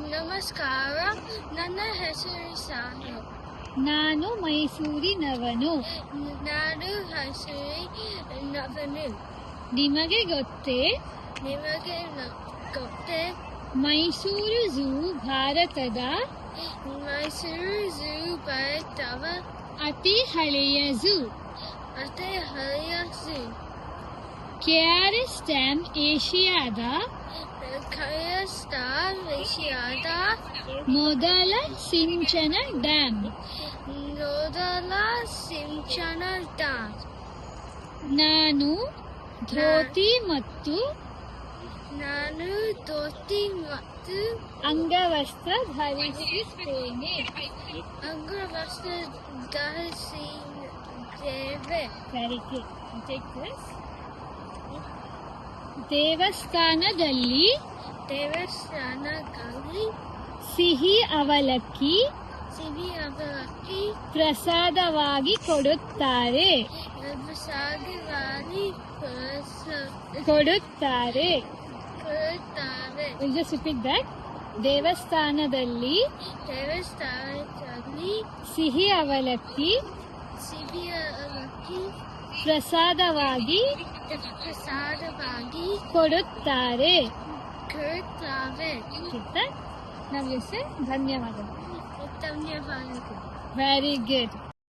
ನಮಸ್ಕಾರ, ನನ್ನ ಹೆಸರು ಸಾನು. ನಾನು ಮೈಸೂರಿನವನು. ನಾನು ಹಸಿರಿನವನು. ನಿಮಗೆ ಗೊತ್ತೇ? ನಿಮಗೆ ಗೊತ್ತೇ? ಮೈಸೂರು ಝೂ ಭಾರತದ ಮೈಸೂರು ಝೂ ಭಾರತದ ಅತಿ ಹಳೆಯ ಝೂ. ಅತಿ ಹಳೆಯ ಝೂ. KRS ಡ್ಯಾಮ್ ಏಷಿಯಾದ ಮೊದಲ ಸಿಂಚನ ಡ್ಯಾಮ್. ನಾನು ಧೋತಿ ಮತ್ತು ಅಂಗವಸ್ತ್ರ ಧರಿಸುತ್ತೇನೆ. ದೇವಸ್ಥಾನದಲ್ಲಿ ಸಿಹಿ ಅವಲಕ್ಕಿ ಪ್ರಸಾದವಾಗಿ ಕೊಡುತ್ತಾರೆ. ದೇವಸ್ಥಾನದಲ್ಲಿ ಸಿಹಿ ಅವಲಕ್ಕಿ ಪ್ರಸಾದವಾಗಿ ಕೊಡುತ್ತಾರೆ. ಧನ್ಯವಾದಗಳು. Very good.